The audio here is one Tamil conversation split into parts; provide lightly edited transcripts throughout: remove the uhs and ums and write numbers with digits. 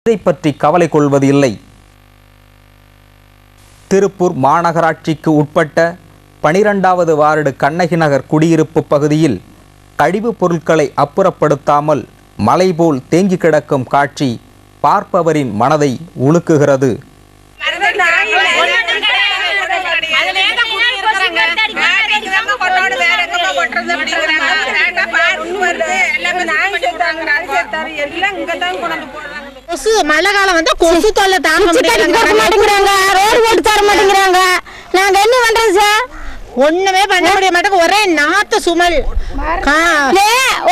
இதை பற்றி கவலை கொள்வது இல்லை. திருப்பூர் மாநகராட்சிக்கு உட்பட்ட 12வது வார்டு கண்ணகி நகர் குடியிருப்பு பகுதியில் கழிவுப் பொருட்களை அப்புறப்படுத்தாமல் மலை போல் தேங்கி கிடக்கும் காட்சி பார்ப்பவரின் மனதை உலுக்குகிறது. மழை காலம் வந்து கொசு தொல்லை தாங்க மாட்டேங்கிறாங்க, ரோடு போட்டு தர மாட்டேங்கிறாங்க. நாங்க என்ன பண்றது சார்? ஒண்ணுமே பண்ண முடிய மாட்டேங்க, ஒரே நாத்து சுமல்.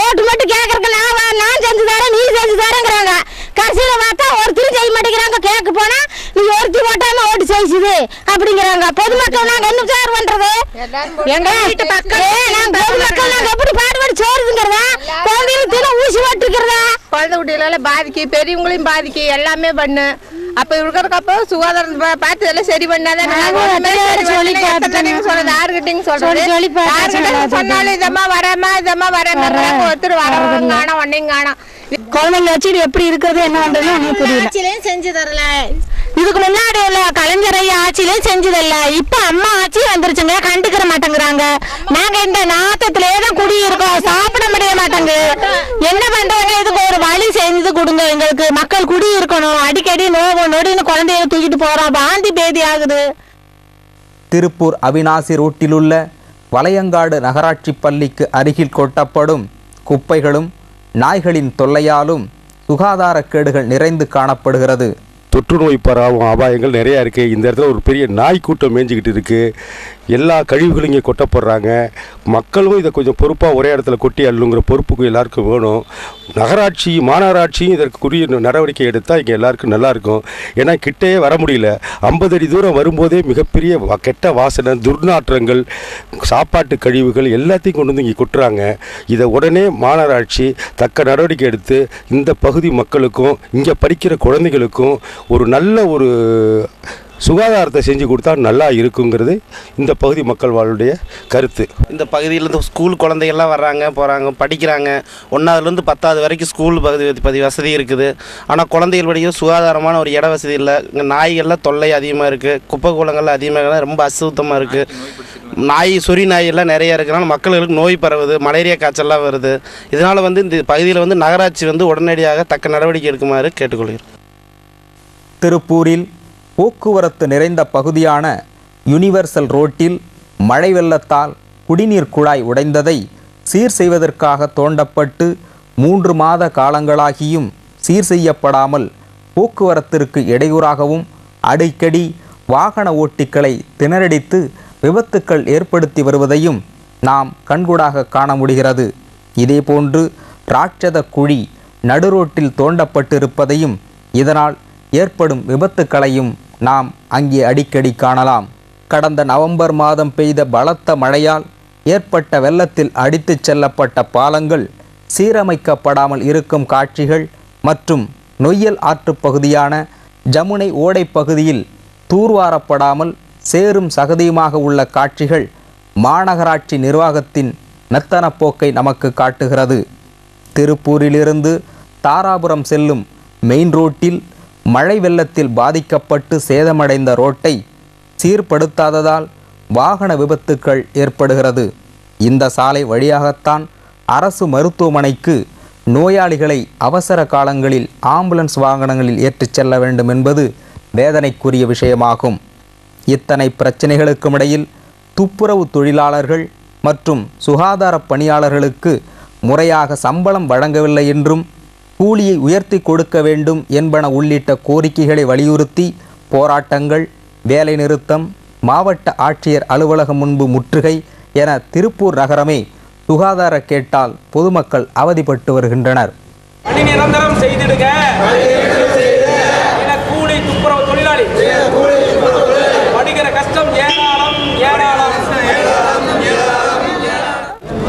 ஓட்டு மட்டும் கேட்கறதுக்கு நான் செஞ்சு தரேன், நீ செஞ்சு தரேங்கிறாங்க. கடைசியில பார்த்தா ஒருத்தரும் செய்ய மாட்டேங்கிறாங்க. கேட்க போனா நீ ஒருத்தி போட்டாம ஓட்டு செய்யுது அப்படிங்கிறாங்க. பொதுமக்கள் நாங்க என்ன சார் பண்றது? எங்க வீட்டு பக்கம் நாங்க பொதுமக்கள் நாங்க எப்படி பாடுபட்டு சோறுங்கிறதா? குழந்தைகளுக்கு ஊசி போட்டுருக்கிறதா? குழந்தை குட்டிகளால பாதிக்கு, பெரியவங்களையும் பாதிக்கு, எல்லாமே பண்ணு. அப்ப இருக்கிறக்கப்போ சுகாதாரம் பார்த்து எல்லாம் சரி பண்ணாதான் சொன்னாலும் இதமா வராம இதமா வராம ஒருத்தர் வரவங்க காணும், ஒன்னையும் காணும். குழந்தைங்க வச்சுட்டு எப்படி இருக்கிறது என்ன பண்றது புரியல. செஞ்சு தரல, இதுக்கு முன்னாடி உள்ள கலைஞர் ஆட்சியிலும் செஞ்சதில்ல. இப்ப அம்மா ஆட்சி வந்துருச்சுங்க, கண்டுக்கிற மாட்டேங்கிறாங்க. நாங்க இந்த நாத்தத்திலேயே தான் குடியிருக்கோம், சாப்பிட முடிய மாட்டேங்க. என்ன பண்றாங்க? இதுக்கு ஒரு வழி செஞ்சு கொடுங்க எங்களுக்கு. மக்கள் குடி இருக்கணும். அடிக்கடி நோடின்னு குழந்தைய தூக்கிட்டு போறோம், வாந்தி பேதி ஆகுது. திருப்பூர் அவிநாசி ரோட்டிலுள்ள வளையங்காடு நகராட்சி பள்ளிக்கு அருகில் கொட்டப்படும் குப்பைகளும் நாய்களின் தொல்லையாலும் சுகாதாரக்கேடுகள் நிறைந்து காணப்படுகிறது. தொற்றுநோய் பரவும் அபாயங்கள் நிறையா இருக்குது. இந்த இடத்துல ஒரு பெரிய நாய் கூட்டம் மேய்ஞ்சிக்கிட்டு இருக்குது. எல்லா கழிவுகளும் இங்கே கொட்டப்படுறாங்க. மக்களும் இதை கொஞ்சம் பொறுப்பாக ஒரே இடத்துல கொட்டி அள்ளுங்கிற பொறுப்புக்கு எல்லாருக்கும் வேணும். நகராட்சி மாநகராட்சியும் இதற்குரிய நடவடிக்கை எடுத்தால் இங்கே எல்லாருக்கும் நல்லாயிருக்கும். ஏன்னா கிட்டேயே வர முடியல. 50 அடி தூரம் வரும்போதே மிகப்பெரிய கெட்ட வாசனை, துர்நாற்றங்கள், சாப்பாட்டு கழிவுகள் எல்லாத்தையும் கொண்டு வந்து இங்கே கொட்டுறாங்க. இதை உடனே மாநகராட்சி தக்க நடவடிக்கை எடுத்து இந்த பகுதி மக்களுக்கும் இங்கே படிக்கிற குழந்தைகளுக்கும் ஒரு நல்ல ஒரு சுகாதாரத்தை செஞ்சு கொடுத்தா நல்லா இருக்குங்கிறது இந்த பகுதி மக்கள் வாழ்வுடைய கருத்து. இந்த பகுதியிலேருந்து ஸ்கூல் குழந்தைகள்லாம் வர்றாங்க, போகிறாங்க, படிக்கிறாங்க. 1ஆவதுலேருந்து 10ஆவது வரைக்கும் ஸ்கூல் பகுதி வசதி இருக்குது. ஆனால் குழந்தைகள் படிக்க சுகாதாரமான ஒரு இட வசதி இல்லை. இங்கே நாய்கள்லாம் தொல்லை அதிகமாக இருக்குது. குப்பை கூலங்கள்லாம் அதிகமாக ரொம்ப அசுத்தமாக இருக்குது. சொறி நாயெல்லாம் நிறையா இருக்கிறனால மக்களுக்கு நோய் பரவுது, மலேரியா காய்ச்சல்லாம் வருது. இதனால் வந்து இந்த பகுதியில் வந்து நகராட்சி வந்து உடனடியாக தக்க நடவடிக்கை எடுக்குமாறு கேட்டுக்கொள்கிறோம். திருப்பூரில் போக்குவரத்து நிறைந்த பகுதியான யுனிவர்சல் ரோட்டில் மழை வெள்ளத்தால் குடிநீர் குழாய் உடைந்ததை சீர் செய்வதற்காக தோண்டப்பட்டு 3 மாத காலங்களாகியும் சீர் செய்யப்படாமல் போக்குவரத்திற்கு இடையூறாகவும் அடிக்கடி வாகன ஓட்டிகளை திணறடித்து விபத்துக்கள் ஏற்படுத்தி வருவதையும் நாம் கண்கூடாக காண முடிகிறது. இதேபோன்று ராட்சத குழி நடுரோட்டில் தோண்டப்பட்டிருப்பதையும் இதனால் ஏற்படும் விபத்துக்களையும் நாம் அங்கே அடிக்கடி காணலாம். கடந்த நவம்பர் மாதம் பெய்த பலத்த மழையால் ஏற்பட்ட வெள்ளத்தில் அடித்துச் செல்லப்பட்ட பாலங்கள் சீரமைக்கப்படாமல் இருக்கும் காட்சிகள் மற்றும் நொய்யல் ஆற்று பகுதியான ஜமுனை ஓடை பகுதியில் தூர்வாரப்படாமல் சேரும் சகதியுமாக உள்ள காட்சிகள் மாநகராட்சி நிர்வாகத்தின் மெத்தன போக்கை நமக்கு காட்டுகிறது. திருப்பூரிலிருந்து தாராபுரம் செல்லும் மெயின் ரோட்டில் மழை வெள்ளத்தில் பாதிக்கப்பட்டு சேதமடைந்த ரோட்டை சீர்படுத்தாததால் வாகன விபத்துக்கள் ஏற்படுகிறது. இந்த சாலை வழியாகத்தான் அரசு மருத்துவமனைக்கு நோயாளிகளை அவசர காலங்களில் ஆம்புலன்ஸ் வாகனங்களில் ஏற்றிச் செல்ல வேண்டும் என்பது வேதனைக்குரிய விஷயமாகும். இத்தனை பிரச்சனைகளுக்கும் இடையில் துப்புரவு தொழிலாளர்கள் மற்றும் சுகாதார பணியாளர்களுக்கு முறையாக சம்பளம் வழங்கவில்லை என்றும் கூலியை உயர்த்தி கொடுக்க வேண்டும் என்பன உள்ளிட்ட கோரிக்கைகளை வலியுறுத்தி போராட்டங்கள், வேலைநிறுத்தம், மாவட்ட ஆட்சியர் அலுவலகம் முன்பு முற்றுகை என திருப்பூர் நகரமே சுகாதார கேட்டால் பொதுமக்கள் அவதிப்பட்டு வருகின்றனர்.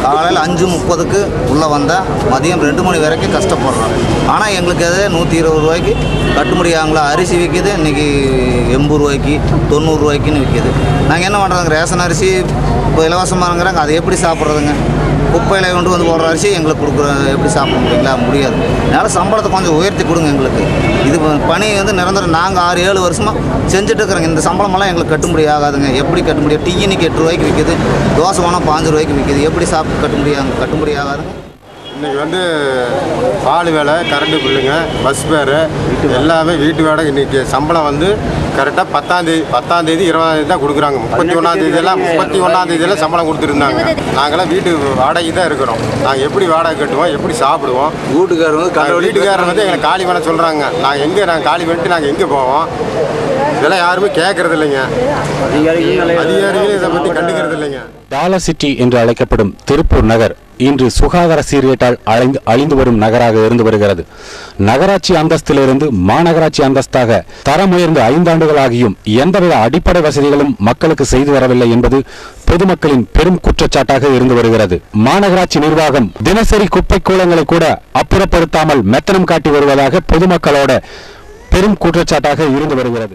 காலையில் 5:30க்கு உள்ளே வந்தால் மதியம் 2 மணி வரைக்கும் கஷ்டப்படுறோம். ஆனால் எங்களுக்கு அது 120 ரூபாய்க்கு கட்டுப்படியாங்களா? அரிசி விற்கிது இன்றைக்கி 80 ரூபாய்க்கு 90 ரூபாய்க்குன்னு விற்கிது. நாங்கள் என்ன பண்ணுறோங்க? ரேஷன் அரிசி இப்போ இலவசமாகங்கிறாங்க, அதை எப்படி சாப்பிட்றதுங்க? குப்பையில் கொண்டு வந்து போடுற அரிசி எங்களுக்கு கொடுக்குற எப்படி சாப்பிட முடியுங்களா? முடியாது. அதனால் சம்பளத்தை கொஞ்சம் உயர்த்தி கொடுங்க எங்களுக்கு. இது பணி வந்து நிரந்தரம். நாங்கள் 6-7 வருஷமாக செஞ்சுட்டு இருக்கிறோங்க. இந்த சம்பளமெல்லாம் எங்களுக்கு கட்டுப்படி ஆகாதுங்க. எப்படி கட்டுப்படி? டீ இன்னைக்கு 8 ரூபாய்க்கு விற்கிது, தோசை வேணால் 5 ரூபாய்க்கு விற்கிது. எப்படி சாப்பிட்டு கட்டுப்படி ஆகாதுங்க. இன்றைக்கி வந்து பால் வேலை, கரண்ட்டு பில்லுங்க, பஸ் பேரு எல்லாமே வீட்டு வாடகை. இன்றைக்கி சம்பளம் வந்து கரெக்டாக 10ஆம் தேதி 20ஆம் தேதி தான் கொடுக்குறாங்க. 31ஆம் தேதியெல்லாம் சம்பளம் கொடுத்துருந்தாங்க. நாங்களாம் வீட்டு வாடகை தான் இருக்கிறோம். நாங்கள் எப்படி வாடகை கட்டுவோம், எப்படி சாப்பிடுவோம்? வீட்டுக்காரர் வந்து எங்களை காலி பண்ண சொல்கிறாங்க. நாங்கள் காலி பண்ணிட்டு நாங்கள் எங்கே போவோம்? இதெல்லாம் யாருமே கேட்கறது இல்லைங்க. அதிகாரிகளும் இதை பற்றி கண்டுக்கிறது இல்லைங்க. டாலர் சிட்டி என்று அழைக்கப்படும் திருப்பூர் நகர் இன்று சுகாதார சீர்கேட்டால் அழிந்து வரும் நகராக இருந்து வருகிறது. நகராட்சி அந்தஸ்திலிருந்து மாநகராட்சி அந்தஸ்தாக தரம் உயர்ந்த 5 ஆண்டுகளாகியும் எந்தவித அடிப்படை வசதிகளும் மக்களுக்கு செய்து வரவில்லை என்பது பொதுமக்களின் பெரும் குற்றச்சாட்டாக இருந்து வருகிறது. மாநகராட்சி நிர்வாகம் தினசரி குப்பை கூலங்களை கூட அப்புறப்படுத்தாமல் மெத்தனம் காட்டி வருவதாக பொதுமக்களோட பெரும் குற்றச்சாட்டாக இருந்து வருகிறது.